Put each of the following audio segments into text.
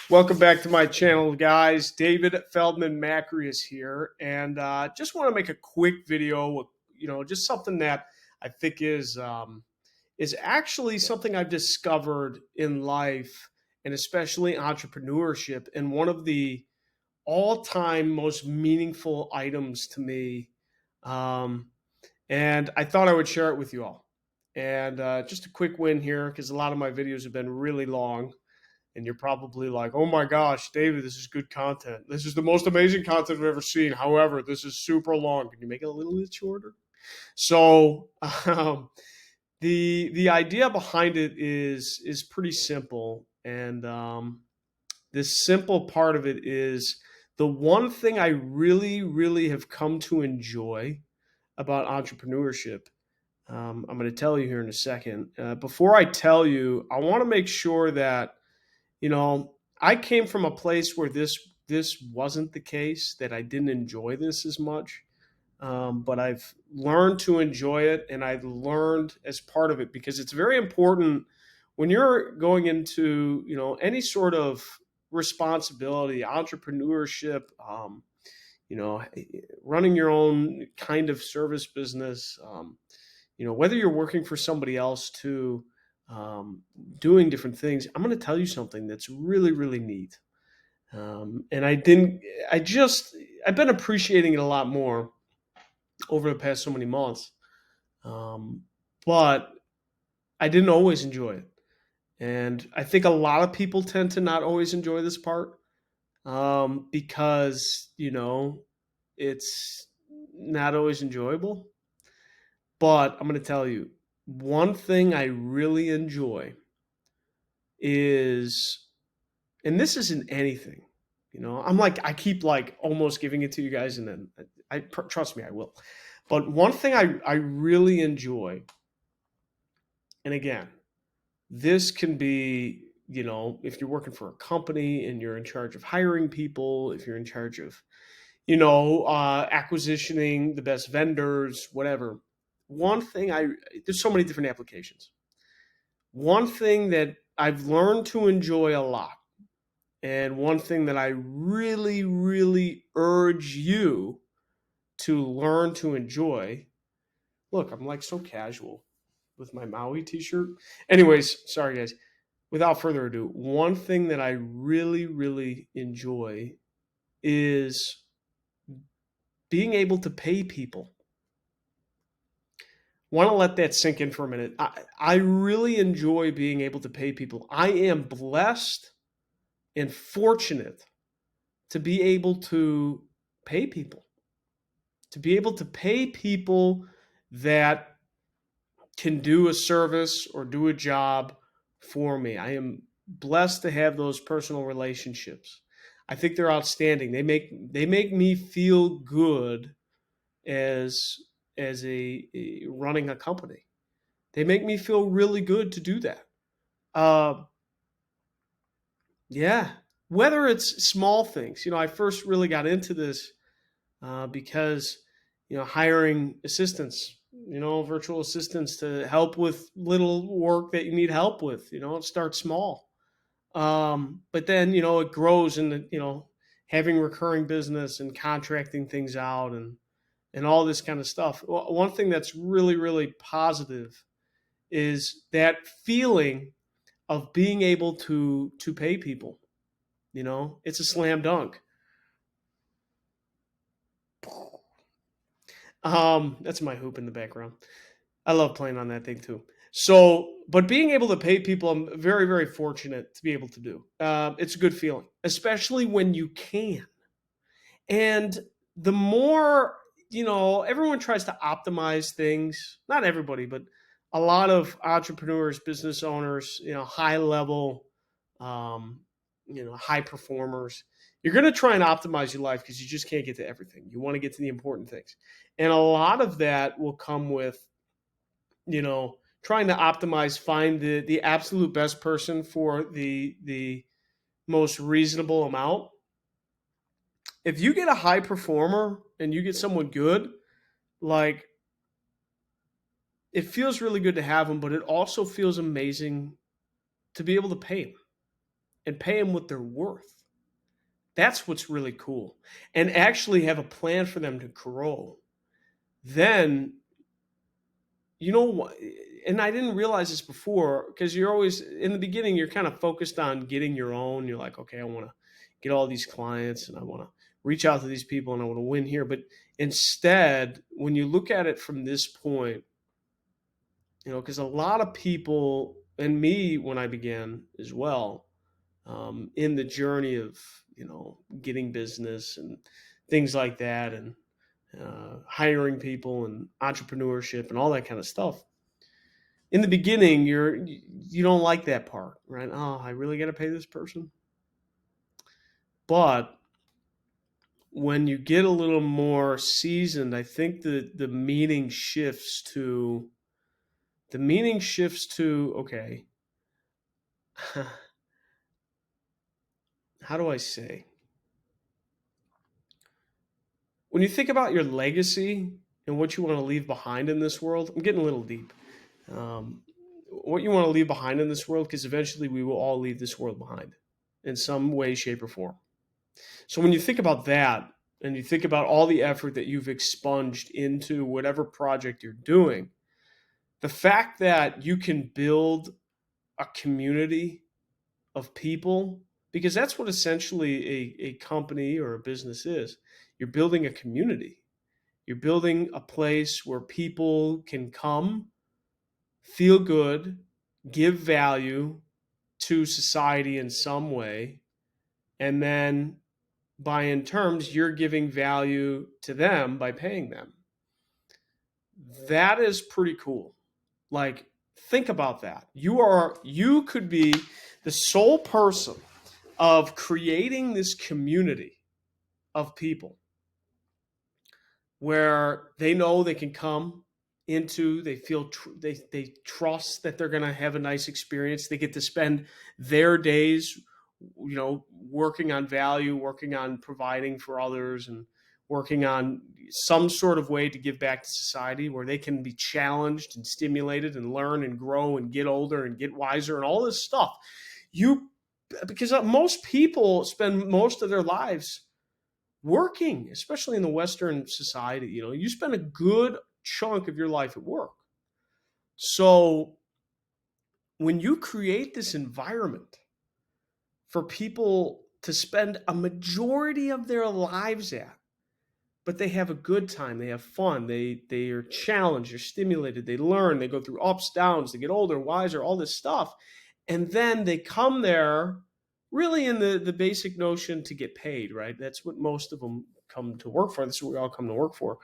Welcome back to my channel, guys. David Feldman-Makrias here, and just want to make a quick video. Just something that I think is actually something I've discovered in life, and especially entrepreneurship, and one of the all-time most meaningful items to me. Um, and I thought I would share it with you all. And just a quick win here, because a lot of my videos have been really long and you're probably like, oh my gosh, David, this is good content. This is the most amazing content I've ever seen. However, this is super long. Can you make it a little bit shorter? So the idea behind it is pretty simple, and this simple part of it is the one thing I really have come to enjoy about entrepreneurship. I'm going to tell you here in a second. Before I tell you, I want to make sure that I came from a place where this wasn't the case, that I didn't enjoy this as much. But I've learned to enjoy it, and I've learned as part of it, because it's very important when you're going into any sort of responsibility, entrepreneurship, you know, running your own kind of service business. Whether you're working for somebody else to um, doing different things. I'm going to tell you something that's really neat. And I've been appreciating it a lot more over the past so many months. Um, but I didn't always enjoy it. And I think a lot of people tend to not always enjoy this part, because, it's not always enjoyable. But I'm going to tell you, one thing I really enjoy is, and this isn't anything, I'm like, I keep like almost giving it to you guys, and then trust me, I will. But one thing I really enjoy, and again, this can be, if you're working for a company and you're in charge of hiring people, if you're in charge of, acquisitioning the best vendors, whatever. One thing there's so many different applications. One thing that I've learned to enjoy a lot, and one thing that I really urge you to learn to enjoy. Look, I'm like so casual with my Maui t-shirt. Anyways, sorry guys. Without further ado, one thing that I really enjoy is being able to pay people. Want to let that sink in for a minute. I really enjoy being able to pay people. I am blessed and fortunate to be able to pay people, that can do a service or do a job for me. I am blessed to have those personal relationships. I think they're outstanding. They make me feel good as a running a company. They make me feel really good to do that. Uh, yeah, whether it's small things. I first really got into this because hiring assistants, virtual assistants to help with little work that you need help with. It starts small, but then it grows into having recurring business and contracting things out, and all this kind of stuff. One thing that's really positive is that feeling of being able to pay people. It's a slam dunk. That's my hoop in the background. I love playing on that thing too. So, but being able to pay people, I'm very fortunate to be able to do. It's a good feeling, especially when you can. And the more, everyone tries to optimize things. Not everybody, but a lot of entrepreneurs, business owners, high level, um, high performers. You're going to try and optimize your life because you just can't get to everything. You want to get to the important things. And a lot of that will come with, trying to optimize, find the absolute best person for the most reasonable amount. If you get a high performer and you get someone good, like, it feels really good to have them, but it also feels amazing to be able to pay them. and pay them what they're worth. That's what's really cool. And actually have a plan for them to grow. Then, you know what? And I didn't realize this before, because you're always in the beginning, you're kind of focused on getting your own. You're like, okay, I want to get all these clients and I want to reach out to these people and I want to win here. But instead, when you look at it from this point, because a lot of people, and me when I began as well, in the journey of getting business and things like that, and hiring people and entrepreneurship and all that kind of stuff. In the beginning, you don't like that part, right? Oh, I really got to pay this person. But when you get a little more seasoned, I think the meaning shifts to okay, how do I say? When you think about your legacy and what you want to leave behind in this world, I'm getting a little deep. Um, what you want to leave behind in this world, because eventually we will all leave this world behind in some way, shape, or form. So when you think about that, and you think about all the effort that you've expunged into whatever project you're doing, the fact that you can build a community of people, because that's what essentially a company or a business is. You're building a community. You're building a place where people can come, feel good, give value to society in some way, and then by in terms, you're giving value to them by paying them. That is pretty cool. Like, think about that. You could be the sole person of creating this community of people where they know they can come into, they feel they trust that they're going to have a nice experience. They get to spend their days working on value, working on providing for others, and working on some sort of way to give back to society, where they can be challenged and stimulated and learn and grow and get older and get wiser and all this stuff. Because most people spend most of their lives working, especially in the Western society. You spend a good chunk of your life at work. So when you create this environment for people to spend a majority of their lives at, but they have a good time, they have fun, they are challenged, they're stimulated, they learn, they go through ups, downs, they get older, wiser, all this stuff, and then they come there really in the basic notion to get paid, right? That's what most of them come to work for. That's what we all come to work for.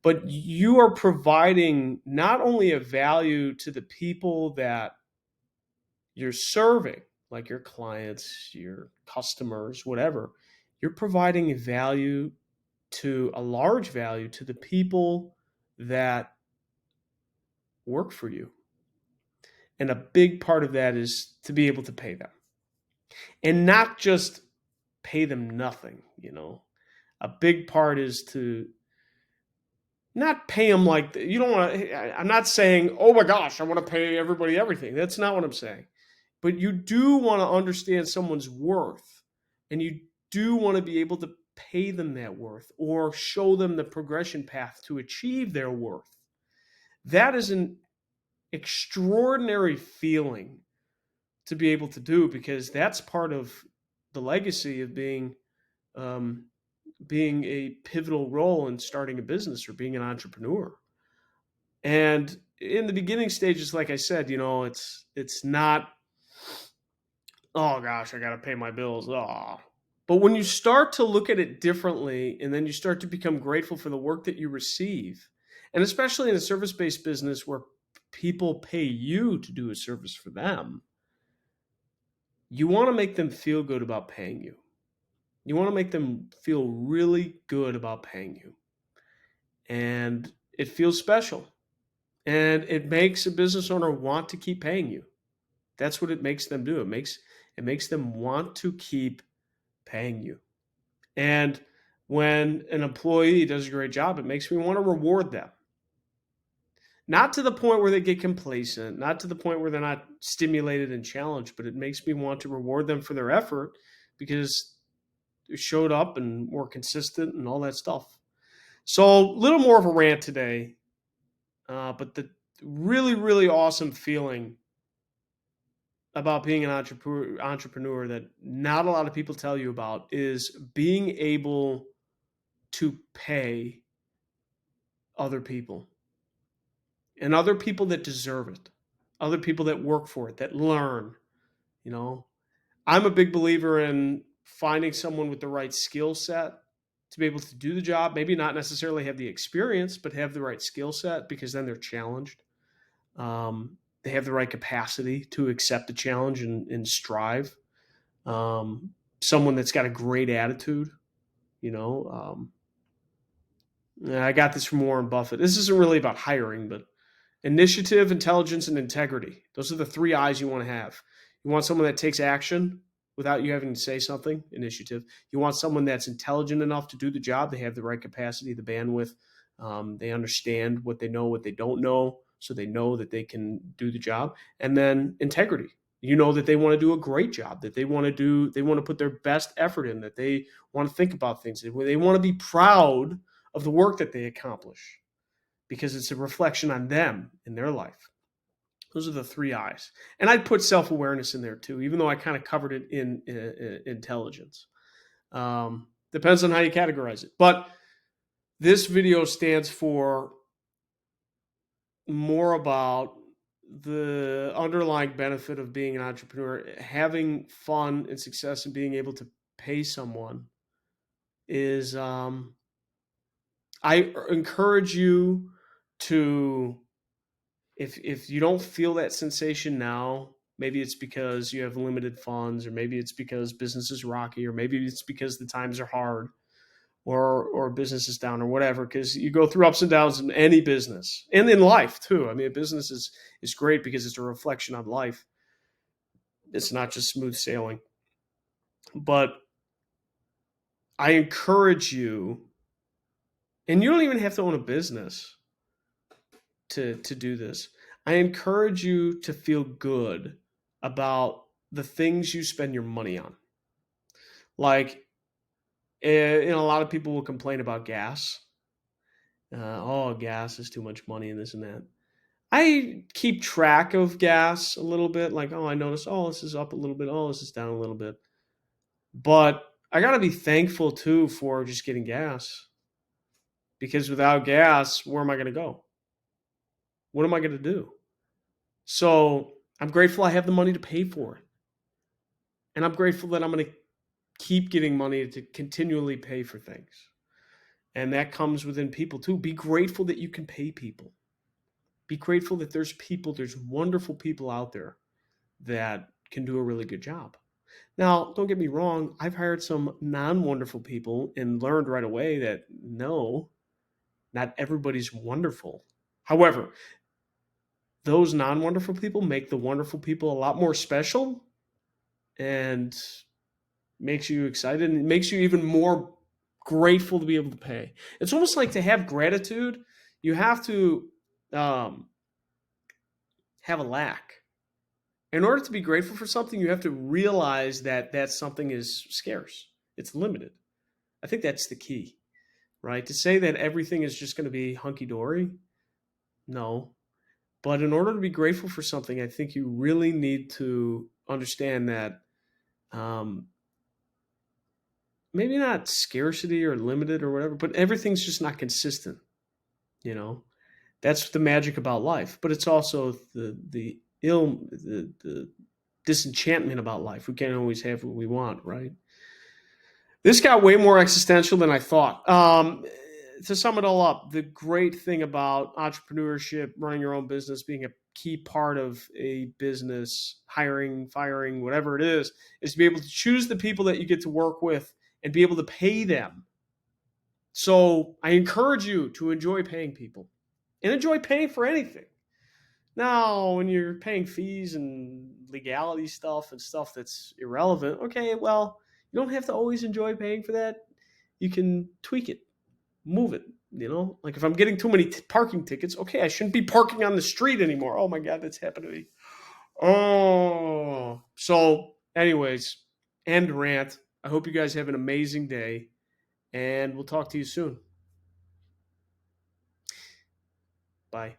But you are providing not only a value to the people that you're serving, like your clients, your customers, whatever, you're providing a large value to the people that work for you. And a big part of that is to be able to pay them. And not just pay them nothing. A big part is to not pay them like you don't want to. I'm not saying, oh my gosh, I want to pay everybody everything. That's not what I'm saying. But you do want to understand someone's worth, and you do want to be able to pay them that worth or show them the progression path to achieve their worth. That is an extraordinary feeling to be able to do, because that's part of the legacy of being a pivotal role in starting a business or being an entrepreneur. And in the beginning stages, like I said, it's not, oh gosh, I got to pay my bills. Oh. But when you start to look at it differently, and then you start to become grateful for the work that you receive, and especially in a service-based business where people pay you to do a service for them, you want to make them feel good about paying you. You want to make them feel really good about paying you. And it feels special. And it makes a business owner want to keep paying you. That's what it makes them do. It makes them want to keep paying you. And when an employee does a great job, it makes me want to reward them. Not to the point where they get complacent, not to the point where they're not stimulated and challenged, but it makes me want to reward them for their effort because they showed up and were consistent and all that stuff. So, a little more of a rant today, but the really, really awesome feeling about being an entrepreneur that not a lot of people tell you about is being able to pay other people, and other people that deserve it, other people that work for it, that learn. You know, I'm a big believer in finding someone with the right skill set to be able to do the job. Maybe not necessarily have the experience, but have the right skill set, because then they're challenged. They have the right capacity to accept the challenge and strive. Someone that's got a great attitude. You know, I got this from Warren Buffett. This isn't really about hiring, but initiative, intelligence, and integrity. Those are the three I's you want to have. You want someone that takes action without you having to say something, initiative. You want someone that's intelligent enough to do the job. They have the right capacity, the bandwidth. They understand what they know, what they don't know, so they know that they can do the job. And then integrity. You know that they want to do a great job, that they want to put their best effort in, that they want to think about things, they want to be proud of the work that they accomplish, because it's a reflection on them in their life. Those are the three I's. And I'd put self-awareness in there too, even though I kind of covered it in intelligence. Depends on how you categorize it. But this video stands for more about the underlying benefit of being an entrepreneur, having fun and success and being able to pay someone is, I encourage you to, if you don't feel that sensation now, maybe it's because you have limited funds, or maybe it's because business is rocky, or maybe it's because the times are hard, or business is down, or whatever, because you go through ups and downs in any business and in life too. I mean, a business is great because it's a reflection on life. It's not just smooth sailing. But I encourage you, and you don't even have to own a business to do this. I encourage you to feel good about the things you spend your money on. Like, a lot of people will complain about gas. Oh, gas is too much money and this and that. I keep track of gas a little bit. Like, oh, I notice, oh, this is up a little bit. Oh, this is down a little bit. But I got to be thankful too for just getting gas, because without gas, where am I going to go? What am I going to do? So I'm grateful I have the money to pay for it. And I'm grateful that I'm going to keep getting money to continually pay for things. And that comes within people too. Be grateful that you can pay people. Be grateful that there's wonderful people out there that can do a really good job. Now, don't get me wrong. I've hired some non-wonderful people and learned right away that no, not everybody's wonderful. However, those non-wonderful people make the wonderful people a lot more special, and makes you excited, and it makes you even more grateful to be able to pay. It's almost like, to have gratitude, you have to have a lack. In order to be grateful for something, you have to realize that that something is scarce. It's limited. I think that's the key, right? To say that everything is just going to be hunky-dory, no. But in order to be grateful for something, I think you really need to understand that, maybe not scarcity or limited or whatever, but everything's just not consistent. You know, that's the magic about life. But it's also the disenchantment about life. We can't always have what we want, right? This got way more existential than I thought. To sum it all up, the great thing about entrepreneurship, running your own business, being a key part of a business, hiring, firing, whatever it is to be able to choose the people that you get to work with and be able to pay them. So I encourage you to enjoy paying people, and enjoy paying for anything. Now, when you're paying fees and legality stuff and stuff that's irrelevant, okay, well, you don't have to always enjoy paying for that. You can tweak it, move it, Like if I'm getting too many parking tickets, okay, I shouldn't be parking on the street anymore. Oh my God, that's happened to me. Oh, so anyways, end rant. I hope you guys have an amazing day, and we'll talk to you soon. Bye.